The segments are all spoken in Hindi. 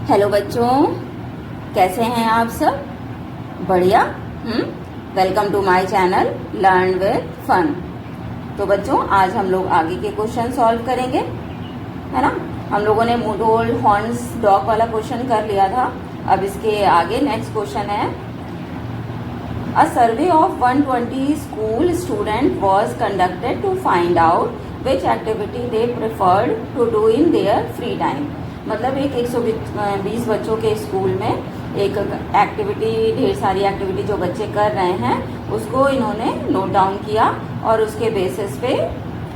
हेलो बच्चों, कैसे हैं आप सब? बढ़िया। Welcome to my channel learn with fun. तो बच्चों, आज हम लोग आगे के क्वेश्चन सॉल्व करेंगे, है ना। हम लोगों ने मुडोल हॉर्न्स डॉग वाला क्वेश्चन कर लिया था। अब इसके आगे नेक्स्ट क्वेश्चन है, a survey of 120 school student was conducted to find out which activity they preferred to do in their free time. मतलब एक 120 बच्चों के स्कूल में एक एक्टिविटी, ढेर सारी एक्टिविटी जो बच्चे कर रहे हैं उसको इन्होंने नोट डाउन किया और उसके बेसिस पे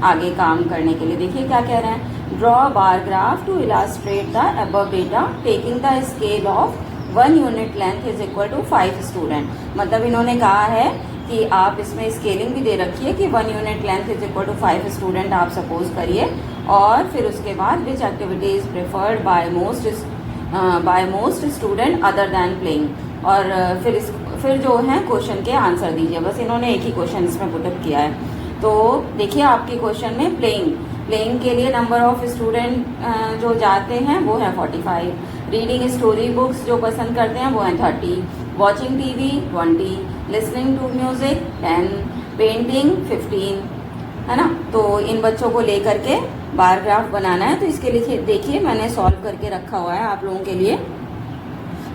आगे काम करने के लिए देखिए क्या कह रहे हैं। Draw bar graph to illustrate the above data taking the scale of 1 unit length is equal to 5 student. मतलब इन्होंने कहा है कि आप इसमें स्केलिंग भी दे रखी है कि 1 unit length is equal to 5 student आप सपोज करिए, और फिर उसके बाद which activity is preferred by most student other than playing. और फिर जो है क्वेश्चन के आंसर दीजिए। बस इन्होंने एक ही क्वेश्चन इसमें पुटअप किया है। तो देखिए आपके क्वेश्चन में प्लेइंग के लिए नंबर ऑफ स्टूडेंट जो जाते हैं वो है 45, रीडिंग स्टोरी बुक्स जो पसंद करते हैं वो है 30, watching TV 20, listening to music 10, painting 15, है ना। तो इन बच्चों को लेकर के बार ग्राफ बनाना है। तो इसके लिए देखिए मैंने सॉल्व करके रखा हुआ है आप लोगों के लिए,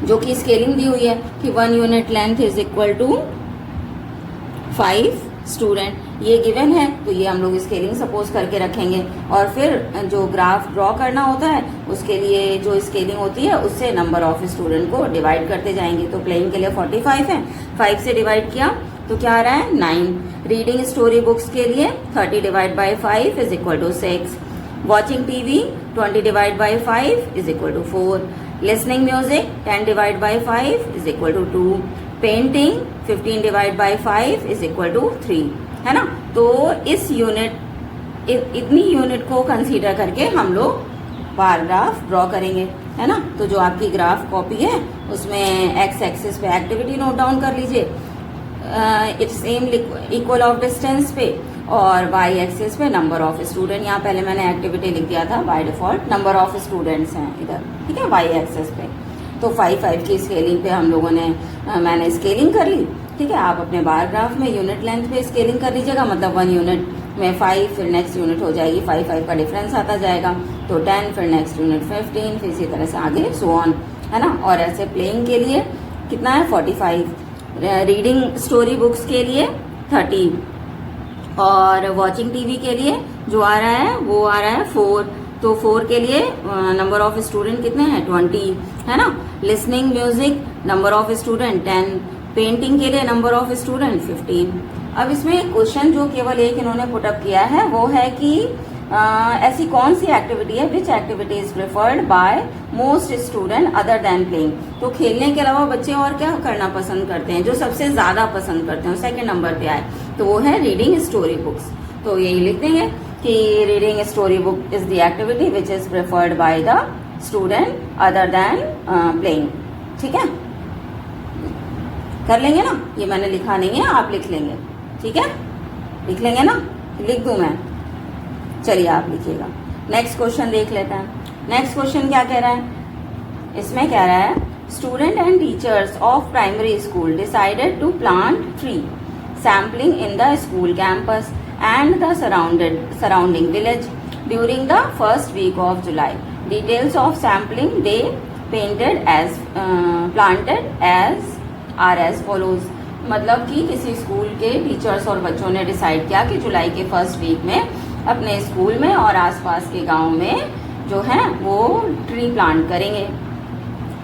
जो कि स्केलिंग दी हुई है कि 1 unit length is equal to 5 student, ये गिवन है। तो ये हम लोग स्केलिंग सपोज करके रखेंगे, और फिर जो ग्राफ ड्रॉ करना होता है उसके लिए जो स्केलिंग होती है उससे नंबर ऑफ स्टूडेंट को डिवाइड करते जाएंगे। तो प्लेइंग के लिए 45 है, 5 से डिवाइड किया तो क्या आ रहा है 9। रीडिंग स्टोरी बुक्स के लिए 30 divide by 5 is equal to 6। Watching TV 20 divide by 5 is equal to 4। Listening music 10 divide by 5 is equal to 2। Painting 15 divide by 5 is equal to 3, है ना। तो इस इतनी यूनिट को कंसीडर करके हम लोग बार ग्राफ ड्रॉ करेंगे, है ना। तो जो आपकी ग्राफ कॉपी है उसमें एक्स एक्सिस पे एक्टिविटी नोट डाउन कर लीजिए, it's same equal of distance पे, और वाई एक्सिस पे नंबर ऑफ स्टूडेंट। यहाँ पहले मैंने एक्टिविटी लिख दिया था, by default number of students हैं इधर, ठीक है, वाई एक्सिस पे। तो 5 की स्केलिंग पे हम लोगों ने मैंने स्केलिंग कर ली, ठीक है। आप अपने बार ग्राफ में यूनिट लेंथ पे स्केलिंग कर लीजिएगा, मतलब 1 यूनिट में 5, फिर नेक्स्ट यूनिट हो जाएगी 5 का डिफरेंस आता जाएगा, तो 10, फिर नेक्स्ट यूनिट 15, फिर इसी तरह से आगे सो ऑन, है ना। और ऐसे प्लेइंग के लिए कितना है 45, रीडिंग स्टोरी बुक्स के लिए 30, और वॉचिंग टीवी के लिए जो आ रहा है वो आ रहा है 4। तो 4 के लिए नंबर ऑफ स्टूडेंट कितने हैं 20, है ना। Listening music number of student 10, painting के लिए नंबर ऑफ स्टूडेंट 15। अब इसमें क्वेश्चन जो केवल एक इन्होंने पुटअप किया है वो है कि ऐसी कौन सी एक्टिविटी है which activity is preferred by most student other than playing. तो खेलने के अलावा बच्चे और क्या करना पसंद करते हैं, जो सबसे ज्यादा पसंद करते हैं सेकंड नंबर पे आए, तो वो है रीडिंग स्टोरी बुक्स। तो यही लिख देंगे कि reading story book is the activity which is preferred by the student other than playing, ठीक है। कर लेंगे ना, ये मैंने लिखा नहीं है, आप लिख लेंगे, ठीक है, लिख लेंगे ना, लिख दूं मैं, चलिए आप लिखिएगा। नेक्स्ट क्वेश्चन देख लेते हैं। नेक्स्ट क्वेश्चन क्या कह रहा है, इसमें कह रहा है student and teachers of primary school decided to plant tree sampling in the school campus and the surrounding village during the first week of July. Details of sampling day planted as follows। मतलब कि किसी स्कूल के टीचर्स और बच्चों ने डिसाइड किया कि जुलाई के फर्स्ट वीक में अपने स्कूल में और आसपास के गांव में जो है वो ट्री प्लांट करेंगे।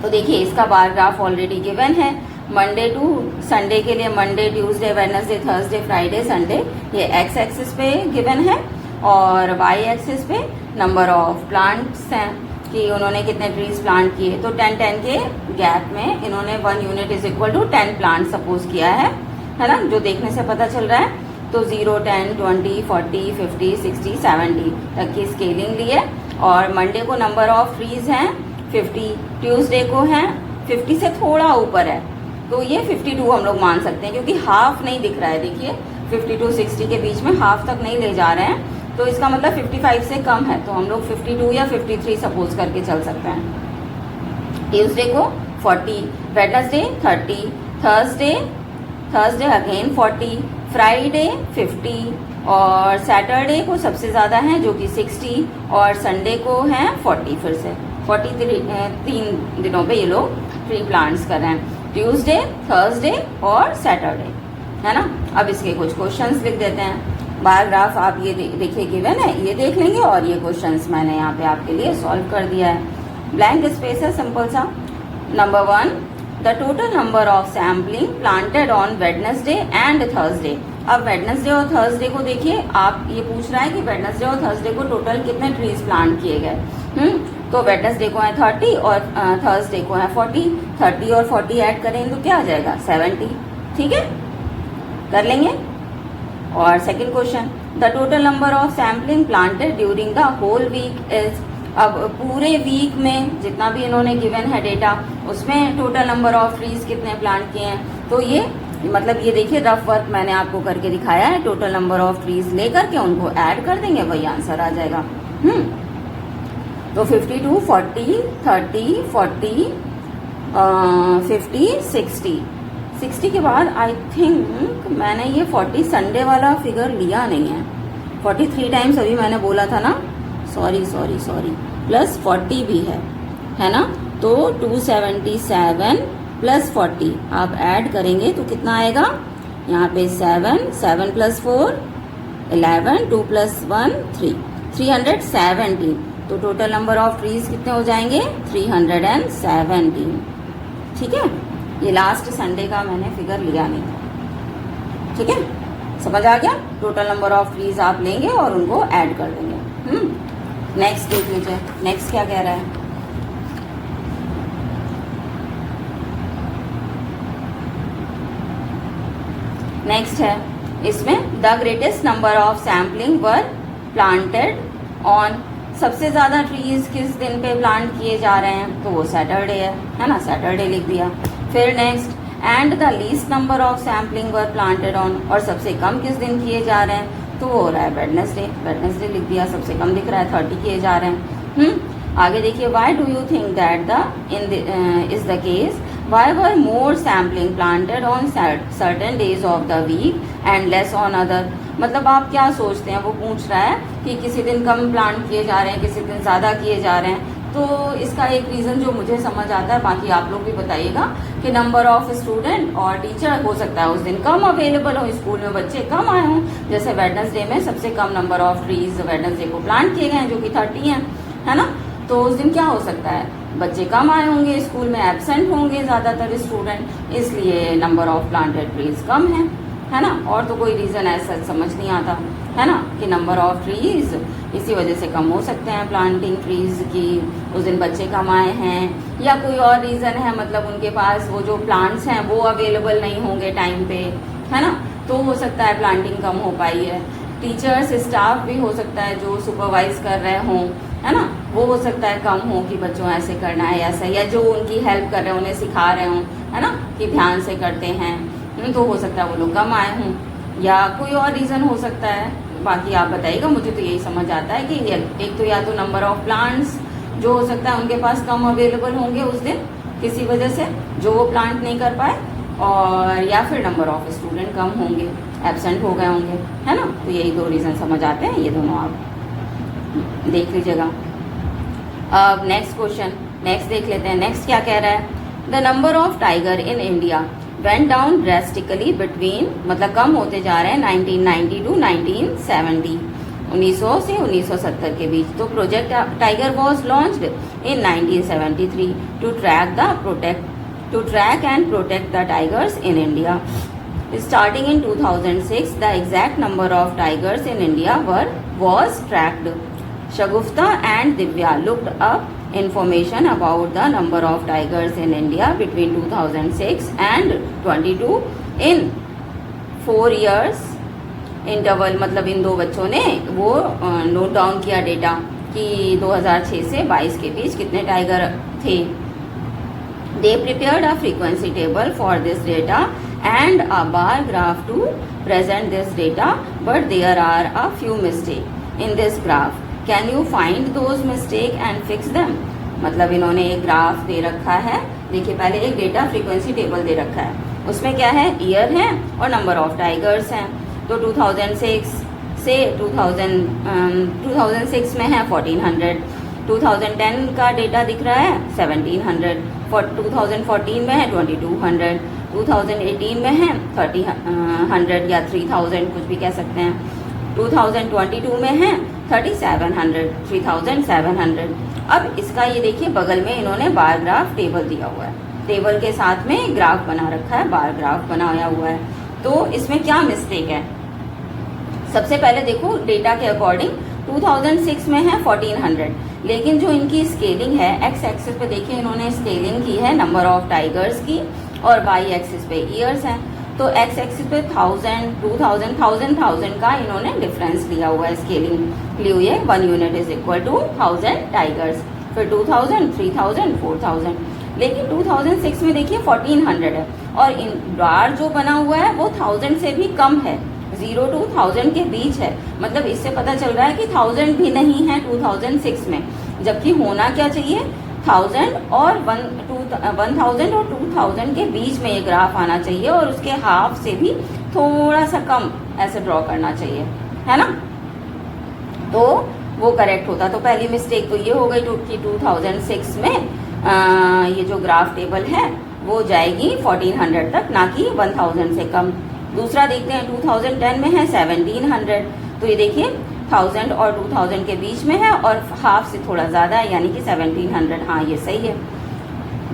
तो देखिए इसका बार ग्राफ ऑलरेडी गिवन है। मंडे टू संडे के लिए Monday, Tuesday, Wednesday, Thursday, Friday, Sunday, ये एक्स एक्सिस पे गिवन है, और वाई एक्सिस पे नंबर ऑफ प्लांट्स हैं कि उन्होंने कितने ट्रीज प्लांट किए। तो 10 के गैप में इन्होंने 1 unit is equal to 10 plant suppose किया है ना, जो देखने से पता चल रहा है। तो 0, 10, 20, 40, 50, 60, 70 तक की स्केलिंग ली है, और मंडे को नंबर ऑफ ट्रीज हैं 50, ट्यूसडे को हैं 50 से थोड़ा ऊपर है, तो ये 52 हम लोग मान सकते हैं, क्योंकि हाफ नहीं दिख रहा है। देखिए 52 60 के बीच में हाफ तक नहीं ले जा रहे हैं, तो इसका मतलब 55 से कम है, तो हम लोग 52 या 53 सपोज करके चल सकते हैं। ट्यूसडे को 40, वेडनेसडे 30, थर्सडे अगेन 40, फ्राइडे 50 और सैटरडे को सबसे ज़्यादा है जो कि 60 और संडे को है 40। फिर से 43 दिनों पे ये लोग ट्री प्लांट्स कर रहे हैं, ट्यूसडे, थर्सडे और सैटरडे, है ना। अब इसके कुछ क्वेश्चंस लिख देते हैं। बार ग्राफ आप ये देखिए गिवन है, ये देख लेंगे और ये क्वेश्चंस मैंने यहाँ पे आपके लिए सॉल्व कर दिया है। ब्लैंक स्पेस है सिंपल सा। Number 1, the total number of sampling planted on Wednesday and Thursday. अब वेडनेसडे और थर्सडे को देखिए, आप ये पूछ रहा है कि वेडनेसडे और थर्सडे को टोटल कितने ट्रीज प्लांट किए गए। तो वेडनेसडे को है 30 और थर्सडे को है 40। 30 और 40 ऐड करेंगे तो क्या आ जाएगा 70। ठीक है, कर लेंगे। और second question, the total number of sampling planted during the whole week is. अब पूरे वीक में जितना भी इन्होंने गिवन है डेटा, उसमें टोटल नंबर ऑफ ट्रीज कितने प्लांट किए हैं। तो ये मतलब ये देखिए रफ वर्क मैंने आपको करके दिखाया है। टोटल नंबर ऑफ ट्रीज लेकर के उनको ऐड कर देंगे, वही आंसर आ जाएगा। तो 52, 40, 30, 40, 50, 60। 60 के बाद आई थिंक मैंने ये 40 संडे वाला फिगर लिया नहीं है। 43 टाइम्स अभी मैंने बोला था ना, सॉरी, प्लस 40 भी है ना। तो 277 प्लस 40 आप ऐड करेंगे तो कितना आएगा, यहाँ पे 7 प्लस 4 11, 2 प्लस 1 3, 317। तो टोटल नंबर ऑफ ट्रीज कितने हो जाएंगे 317। ठीक है, ये लास्ट संडे का मैंने फिगर लिया नहीं था। ठीक है, समझ आ गया। टोटल नंबर ऑफ ट्रीज आप लेंगे और उनको ऐड कर देंगे। नेक्स्ट देख लीजिए, नेक्स्ट क्या कह रहा है। नेक्स्ट है इसमें the greatest number of sampling were planted on. सबसे ज़्यादा ट्रीज किस दिन पे प्लांट किए जा रहे हैं, तो वो सैटरडे है ना, सैटरडे लिख दिया। फिर next, and the least number of sampling were planted on. और सबसे कम किस दिन किए जा रहे हैं, तो वो हो रहा है वेडनेसडे लिख दिया, सबसे कम दिख रहा है 30 किए जा रहे हैं। आगे देखिए, why do you think that is the case, why were more sampling planted on certain days of the week and less on other. मतलब आप क्या सोचते हैं, वो पूछ रहा है कि किसी दिन कम प्लांट किए जा रहे हैं, किसी दिन ज़्यादा किए जा रहे हैं। तो इसका एक रीज़न जो मुझे समझ आता है, बाकी आप लोग भी बताइएगा, कि नंबर ऑफ स्टूडेंट और टीचर हो सकता है उस दिन कम अवेलेबल हो, स्कूल में बच्चे कम आए हों। जैसे वेडनेसडे में सबसे कम नंबर ऑफ ट्रीज वेडनेसडे को प्लांट किए गए हैं जो कि 30 हैं, है ना। तो उस दिन क्या हो सकता है, बच्चे कम आए होंगे, स्कूल में एब्सेंट होंगे ज़्यादातर स्टूडेंट, इसलिए नंबर ऑफ प्लांटेड ट्रीज कम है ना। और तो कोई रीज़न ऐसा समझ नहीं आता, है ना, कि नंबर ऑफ ट्रीज इसी वजह से कम हो सकते हैं प्लांटिंग ट्रीज की, उस दिन बच्चे कम आए हैं, या कोई और रीज़न है, मतलब उनके पास वो जो प्लांट्स हैं वो अवेलेबल नहीं होंगे टाइम पे, है ना। तो हो सकता है प्लांटिंग कम हो पाई है। टीचर्स स्टाफ भी हो सकता है जो सुपरवाइज कर रहे हों, है ना, वो हो सकता है कम हो कि बच्चों ऐसे करना है ऐसा, या जो उनकी हेल्प कर रहे हैं उन्हें सिखा रहे हों, है ना, कि ध्यान से करते हैं, तो हो सकता है वो लोग कम आए हों, या कोई और रीज़न हो सकता है। बाकी आप बताइएगा, मुझे तो यही समझ आता है कि एक तो या तो नंबर ऑफ प्लांट्स जो हो सकता है उनके पास कम अवेलेबल होंगे उस दिन किसी वजह से जो वो प्लांट नहीं कर पाए, और या फिर नंबर ऑफ स्टूडेंट कम होंगे, एब्सेंट हो गए होंगे, है ना। तो यही दो रीज़न समझ आते हैं, ये दोनों आप देख लीजिएगा। अब नेक्स्ट क्वेश्चन, नेक्स्ट देख लेते हैं। नेक्स्ट क्या कह रहा है, the number of tiger in India went down drastically between, मतलब कम होते जा रहे हैं 1990 टू 1970, 1900 से 1970 के बीच। तो project tiger was launched in 1973 to track and protect the tigers in India. Starting in 2006, the exact number of tigers in India was tracked. Shagufta and Divya looked up information about the number of tigers in India between 2006 and 22 in 4 years interval। मतलब इन दो बच्चों ने वो नोट डाउन किया डेटा कि 2006 से 22 के बीच कितने टाइगर थे। They prepared a frequency table for this data and a bar graph to present this data, but there are a few mistakes in this graph. Can you find those mistakes and fix them? मतलब इन्होंने एक ग्राफ दे रखा है। देखिए पहले एक डेटा फ्रीक्वेंसी टेबल दे रखा है, उसमें क्या है, ईयर है और नंबर ऑफ टाइगर्स हैं। तो 2006 से 2006 में है 1400, 2010 का डेटा दिख रहा है 1700, 2014 में है 2200, 2018 में है 3000 या 3000 कुछ भी कह सकते हैं, 2022 में है 3700। अब इसका ये देखिए बगल में इन्होंने बार ग्राफ टेबल दिया हुआ है, टेबल के साथ में ग्राफ बना रखा है, बार ग्राफ बनाया हुआ है। तो इसमें क्या मिस्टेक है, सबसे पहले देखो डेटा के अकॉर्डिंग 2006 में है 1400, लेकिन जो इनकी स्केलिंग है एक्स एक्सिस पे देखिए इन्होंने स्केलिंग की है नंबर ऑफ टाइगर्स की, और वाई एक्सिस पे ईयर्स हैं। तो एक्स एक्सिस पे 1000, 2000, 1000 का इन्होंने डिफरेंस लिया हुआ है, स्केलिंग ली हुई है। 1 unit is equal to 1000 tigers, फिर 2000, 3000, 4000। लेकिन 2006 में देखिए 1400 है, और इन बार जो बना हुआ है वो 1000 से भी कम है, 0 to 1000 के बीच है। मतलब इससे पता चल रहा है कि 1000 भी नहीं है 2006 में, जबकि होना क्या चाहिए, 1000 और 1000 और 2000 के बीच में ये ग्राफ आना चाहिए, और उसके हाफ से भी थोड़ा सा कम ऐसे ड्रॉ करना चाहिए, है ना, तो वो करेक्ट होता। तो पहली मिस्टेक तो ये हो गई कि 2006 में ये जो ग्राफ टेबल है वो जाएगी 1400 तक, ना कि 1000 से कम। दूसरा देखते हैं 2010 में है 1700, तो ये देखिए 1000 और 2000 के बीच में है और हाफ से थोड़ा ज़्यादा है, यानी कि 1700। हाँ ये सही है।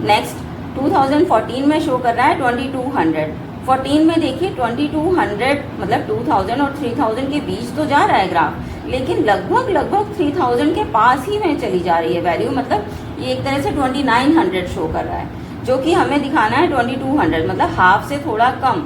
नेक्स्ट 2014 में शो कर रहा है 2200, 14 में देखिए 2200 मतलब 2000 और 3000 के बीच तो जा रहा है ग्राफ, लेकिन लगभग 3000 के पास ही में चली जा रही है वैल्यू, मतलब ये एक तरह से 2900 शो कर रहा है, जो कि हमें दिखाना है 2200, मतलब हाफ से थोड़ा कम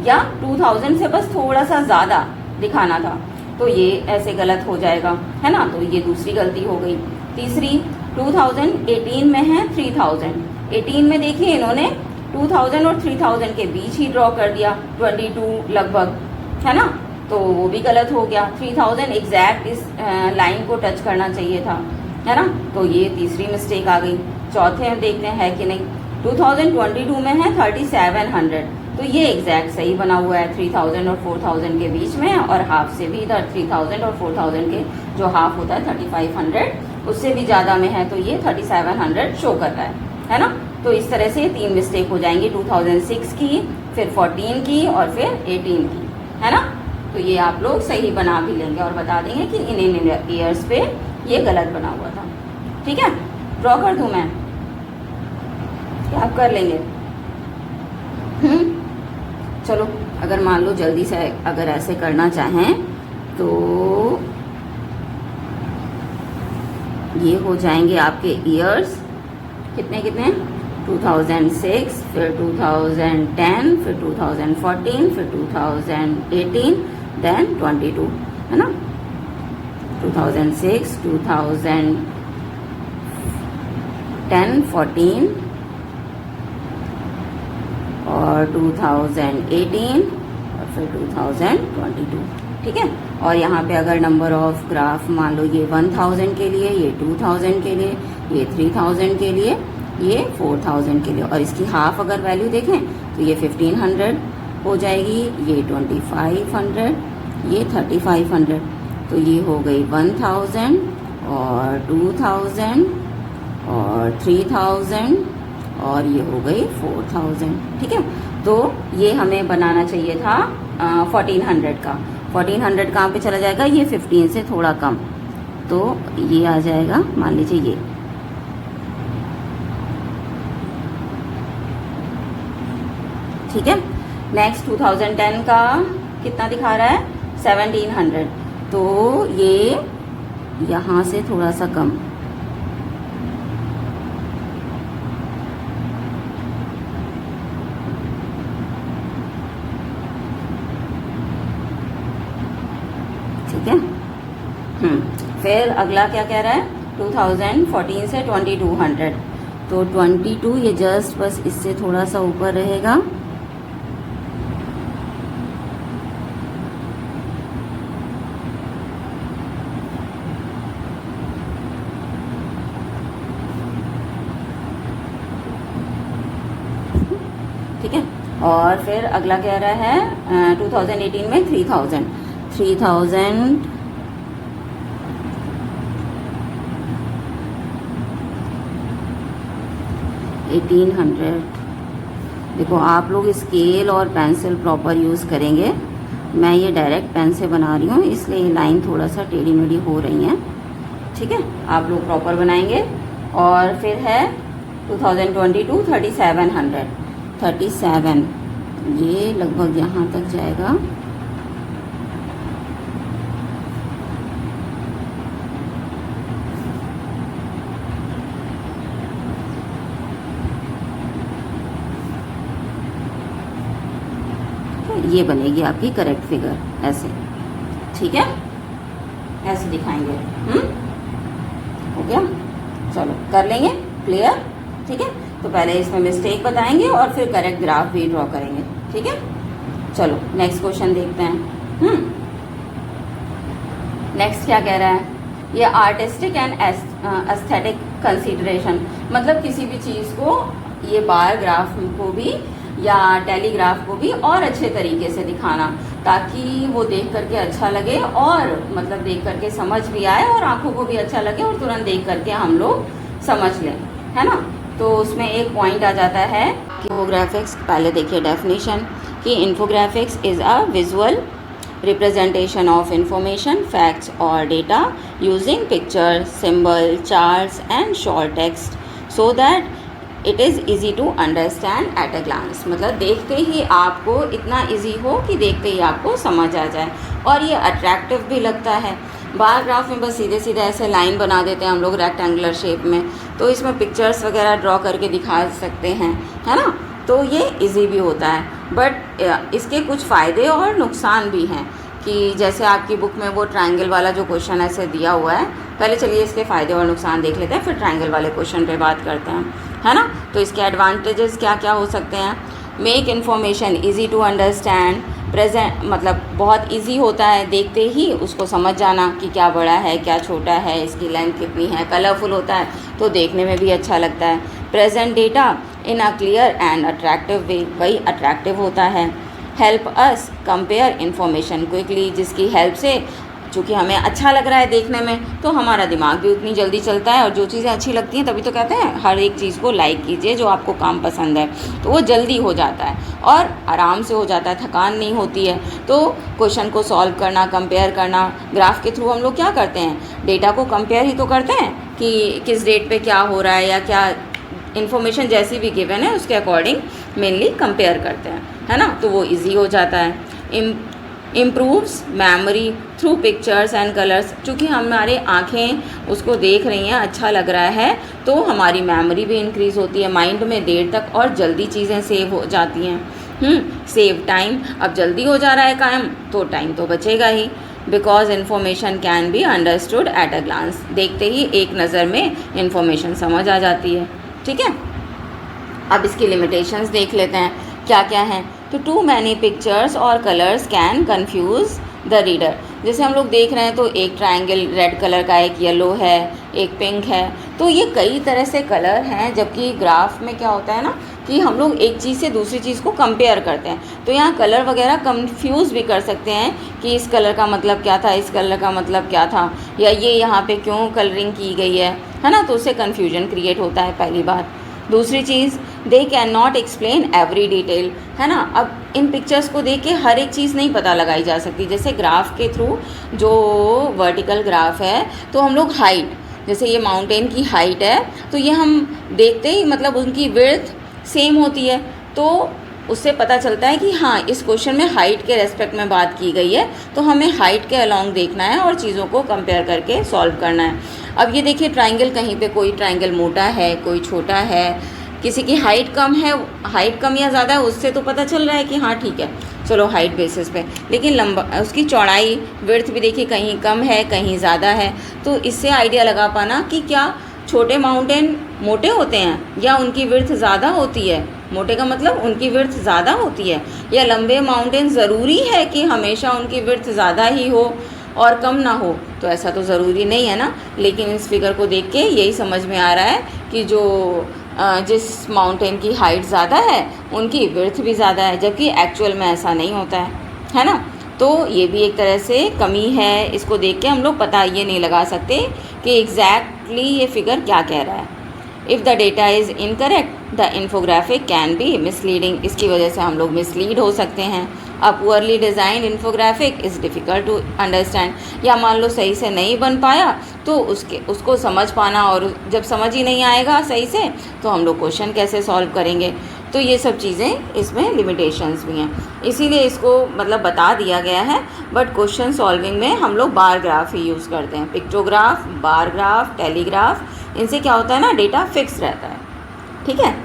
या 2000 से बस थोड़ा सा ज़्यादा दिखाना था। तो ये ऐसे गलत हो जाएगा, है ना, तो ये दूसरी गलती हो गई। तीसरी 2018 में है 3000, 18 में देखिए इन्होंने 2000 और 3000 के बीच ही ड्रॉ कर दिया, 22 लगभग, है ना, तो वो भी गलत हो गया। 3000 एग्जैक्ट इस लाइन को टच करना चाहिए था, है ना, तो ये तीसरी मिस्टेक आ गई। चौथे हम देखते हैं है कि नहीं, 2022 में है 3700, तो ये एग्जैक्ट सही बना हुआ है, 3000 और 4000 के बीच में, और हाफ से भी इधर 3000 और 4000 के जो हाफ होता है 3500 उससे भी ज़्यादा में है, तो ये 3700 शो कर रहा है ना। तो इस तरह से 3 मिस्टेक हो जाएंगी, 2006 की, फिर 14 की और फिर 18 की, है ना। तो ये आप लोग सही बना भी लेंगे और बता देंगे कि इन ईयर्स पे ये गलत बना हुआ था। ठीक है, ड्रॉ कर दूँ मैं, आप कर लेंगे। चलो, अगर मान लो जल्दी से अगर ऐसे करना चाहें तो ये हो जाएंगे आपके ईयर्स कितने 2006, फिर 2010, फिर 2014, फिर 2018, देन 22, है ना। 2006, 2010, 14 और 2018 और फिर 2022, ठीक है। और यहाँ पे अगर नंबर ऑफ ग्राफ मान लो ये 1000 के लिए, ये 2000 के लिए, ये 3000 के लिए, ये 4000 के लिए, और इसकी हाफ अगर वैल्यू देखें तो ये 1500 हो जाएगी, ये 2500, ये 3500, तो ये हो गई 1000 और 2000 और 3000 और ये हो गई 4000, ठीक है। तो ये हमें बनाना चाहिए था 1400 का। 1400 कहाँ पे चला जाएगा, ये 15 से थोड़ा कम, तो ये आ जाएगा, मान लीजिए ये, ठीक है। नेक्स्ट 2010 का कितना दिखा रहा है, 1700, तो ये यहाँ से थोड़ा सा कम, ठीक है। फिर अगला क्या कह रहा है, 2014 से 2200, तो 22 ये जस्ट बस इससे थोड़ा सा ऊपर रहेगा, और फिर अगला कह रहा है 2018 में 3000 1800। देखो आप लोग स्केल और पेंसिल प्रॉपर यूज़ करेंगे। मैं ये डायरेक्ट पेन से बना रही हूँ, इसलिए ये लाइन थोड़ा सा टेढ़ी मेढ़ी हो रही हैं। ठीक है, आप लोग प्रॉपर बनाएंगे। और फिर है 2022 37, ये लगभग यहाँ तक जाएगा। ये बनेगी आपकी करेक्ट फिगर ऐसे। ठीक है, ऐसे दिखाएंगे। हो गया, चलो कर लेंगे क्लियर। ठीक है, तो पहले इसमें मिस्टेक बताएंगे और फिर करेक्ट ग्राफ भी ड्रॉ करेंगे। ठीक है, चलो नेक्स्ट क्वेश्चन देखते हैं। नेक्स्ट क्या कह रहा है, ये आर्टिस्टिक एंड एस्थेटिक कंसीडरेशन, मतलब किसी भी चीज़ को, ये बार ग्राफ को भी या टेलीग्राफ को भी और अच्छे तरीके से दिखाना, ताकि वो देख करके अच्छा लगे और मतलब देख करके समझ भी आए और आंखों को भी अच्छा लगे और तुरंत देख करके हम लोग समझ लें, है ना। तो उसमें एक पॉइंट आ जाता है कि इन्फोग्राफिक्स, पहले देखिए डेफिनेशन कि infographics is a visual representation of information, facts or data using pictures, symbol, charts and short text so that it is easy to understand at a glance। मतलब देखते ही आपको इतना easy हो कि देखते ही आपको समझ आ जाए और ये अट्रैक्टिव भी लगता है। बार ग्राफ में बस सीधे सीधे ऐसे लाइन बना देते हैं हम लोग रेक्टेंगुलर शेप में, तो इसमें पिक्चर्स वगैरह ड्रॉ करके दिखा सकते हैं, है ना, तो ये इजी भी होता है। बट इसके कुछ फ़ायदे और नुकसान भी हैं कि जैसे आपकी बुक में वो ट्रायंगल वाला जो क्वेश्चन ऐसे दिया हुआ है, पहले चलिए इसके फ़ायदे और नुकसान देख लेते हैं, फिर ट्रायंगल वाले क्वेश्चन पे बात करते हैं, है ना। तो इसके एडवांटेजेस क्या क्या हो सकते हैं, make information easy to understand, present मतलब बहुत इजी होता है, देखते ही उसको समझ जाना कि क्या बड़ा है क्या छोटा है, इसकी लेंथ कितनी है, कलरफुल होता है तो देखने में भी अच्छा लगता है। Present data in a clear and attractive way, वही अट्रैक्टिव होता है। Help us compare information quickly, जिसकी हेल्प से चूँकि हमें अच्छा लग रहा है देखने में तो हमारा दिमाग भी उतनी जल्दी चलता है, और जो चीज़ें अच्छी लगती हैं तभी तो कहते हैं हर एक चीज़ को लाइक कीजिए जो आपको काम पसंद है, तो वो जल्दी हो जाता है और आराम से हो जाता है, थकान नहीं होती है। तो क्वेश्चन को सॉल्व करना, कंपेयर करना, ग्राफ के थ्रू हम लोग क्या करते हैं, डेटा को कंपेयर ही तो करते हैं कि किस डेट पे क्या हो रहा है या क्या इन्फॉर्मेशन जैसी भी गिवन है उसके अकॉर्डिंग मेनली कंपेयर करते हैं, है ना, तो वो इजी हो जाता है। Improves memory through pictures and colours, चूँकि हमारे आँखें उसको देख रही हैं, अच्छा लग रहा है, तो हमारी मेमोरी भी इंक्रीज़ होती है, माइंड में देर तक और जल्दी चीज़ें सेव हो जाती हैं। सेव टाइम, अब जल्दी हो जा रहा है काम तो टाइम तो बचेगा ही। Because information can be understood at a glance, देखते ही एक नज़र में इन्फॉर्मेशन समझ आ जाती है। ठीक है, अब इसकी लिमिटेशंस देख लेते हैं क्या क्या हैं। तो टू मैनी पिक्चर्स और colours can confuse the reader, जैसे हम लोग देख रहे हैं तो एक ट्रायंगल रेड कलर का, एक येलो है, एक पिंक है, तो ये कई तरह से कलर हैं, जबकि ग्राफ में क्या होता है ना कि हम लोग एक चीज़ से दूसरी चीज़ को कंपेयर करते हैं, तो यहाँ कलर वगैरह कंफ्यूज भी कर सकते हैं कि इस कलर का मतलब क्या था, इस कलर का मतलब क्या था, या ये यहाँ पे क्यों कलरिंग की गई है ना, तो उससे कन्फ्यूजन क्रिएट होता है, पहली बात। दूसरी चीज़, they can not explain every detail, है ना। अब इन पिक्चर्स को देख के हर एक चीज़ नहीं पता लगाई जा सकती, जैसे ग्राफ के थ्रू जो वर्टिकल ग्राफ है तो हम लोग हाइट, जैसे ये माउंटेन की हाइट है तो ये हम देखते ही मतलब उनकी विड्थ सेम होती है, तो उससे पता चलता है कि हाँ इस क्वेश्चन में हाइट के रेस्पेक्ट में बात की गई है, तो हमें हाइट के अलोंग देखना है और चीज़ों को कंपेयर करके सॉल्व करना है। अब ये देखिए ट्रायंगल, कहीं पे कोई ट्रायंगल मोटा है, कोई छोटा है, किसी की हाइट कम है, हाइट कम या ज़्यादा है, उससे तो पता चल रहा है कि हाँ ठीक है चलो हाइट बेसिस पे, लेकिन लंबा उसकी चौड़ाई विड्थ भी देखिए कहीं कम है कहीं ज़्यादा है, तो इससे आइडिया लगा पाना कि क्या छोटे माउंटेन मोटे होते हैं या उनकी विड्थ ज़्यादा होती है, मोटे का मतलब उनकी विड्थ ज़्यादा होती है, या लंबे माउंटेन ज़रूरी है कि हमेशा उनकी विड्थ ज़्यादा ही हो और कम ना हो, तो ऐसा तो ज़रूरी नहीं है ना। लेकिन इस फिगर को देख के यही समझ में आ रहा है कि जो जिस माउंटेन की हाइट ज़्यादा है उनकी विड्थ भी ज़्यादा है, जबकि एक्चुअल में ऐसा नहीं होता है ना। तो ये भी एक तरह से कमी है, इसको देख के हम लोग पता ये नहीं लगा सकते कि एग्जैक्टली ये फिगर क्या कह रहा है। If the data is incorrect the infographic can be misleading, इसकी वजह से हम लोग मिसलीड हो सकते हैं। A poorly design infographic is difficult to understand, या मान लो सही से नहीं बन पाया तो उसको समझ पाना, और जब समझ ही नहीं आएगा सही से तो हम लोग क्वेश्चन कैसे सॉल्व करेंगे। तो ये सब चीज़ें इसमें लिमिटेशंस भी हैं, इसीलिए इसको मतलब बता दिया गया है। बट क्वेश्चन सॉल्विंग में हम लोग बार ग्राफ ही यूज़ करते हैं, पिक्टोग्राफ, बार ग्राफ, टेलीग्राफ, इनसे क्या होता है ना, डेटा फिक्स रहता है। ठीक है,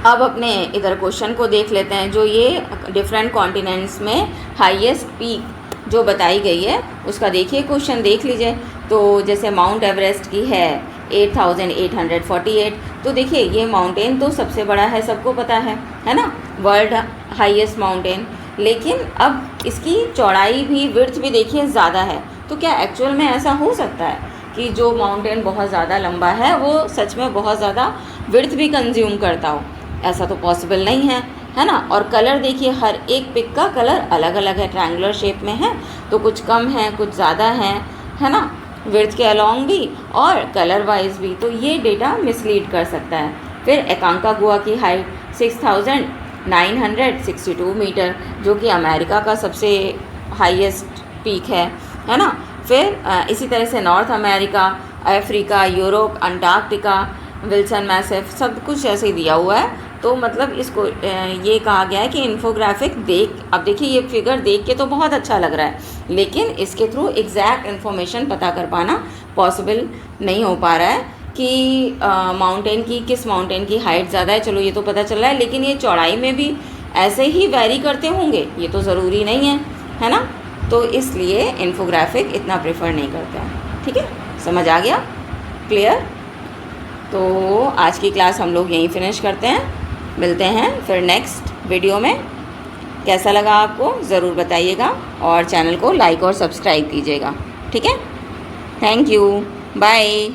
अब अपने इधर क्वेश्चन को देख लेते हैं। जो ये डिफरेंट कॉन्टिनेंट्स में हाईएस्ट पीक जो बताई गई है उसका देखिए, क्वेश्चन देख लीजिए। तो जैसे माउंट एवरेस्ट की है 8848, तो देखिए ये माउंटेन तो सबसे बड़ा है, सबको पता है ना, वर्ल्ड हाईएस्ट माउंटेन। लेकिन अब इसकी चौड़ाई भी, विड्थ भी देखिए ज़्यादा है। तो क्या एक्चुअल में ऐसा हो सकता है कि जो माउंटेन बहुत ज़्यादा लंबा है वो सच में बहुत ज़्यादा विड्थ भी कंज्यूम करता हो? ऐसा तो पॉसिबल नहीं है ना। और कलर देखिए, हर एक पिक का कलर अलग अलग है, ट्रायंगुलर शेप में है, तो कुछ कम है कुछ ज़्यादा है ना, विड्थ के अलॉन्ग भी और कलर वाइज भी। तो ये डेटा मिसलीड कर सकता है। फिर एकांकागुआ की हाइट 6962 मीटर, जो कि अमेरिका का सबसे हाईएस्ट पीक है ना। फिर इसी तरह से north America, Africa, Europe, Antarctica, Wilson massive, सब कुछ ऐसे ही दिया हुआ है। तो मतलब इसको ये कहा गया है कि इन्फोग्राफिक अब देखिए ये फिगर देख के तो बहुत अच्छा लग रहा है, लेकिन इसके थ्रू एग्जैक्ट इन्फॉर्मेशन पता कर पाना पॉसिबल नहीं हो पा रहा है कि किस माउंटेन की हाइट ज़्यादा है। चलो ये तो पता चल रहा है, लेकिन ये चौड़ाई में भी ऐसे ही वैरी करते होंगे, ये तो ज़रूरी नहीं है ना। तो इसलिए इन्फोग्राफिक इतना प्रेफर नहीं करते हैं। ठीक है, समझ आ गया, क्लियर? तो आज की क्लास हम लोग यहीं फिनिश करते हैं, मिलते हैं फिर नेक्स्ट वीडियो में। कैसा लगा आपको ज़रूर बताइएगा, और चैनल को लाइक और सब्सक्राइब कीजिएगा। ठीक है, थैंक यू, बाय।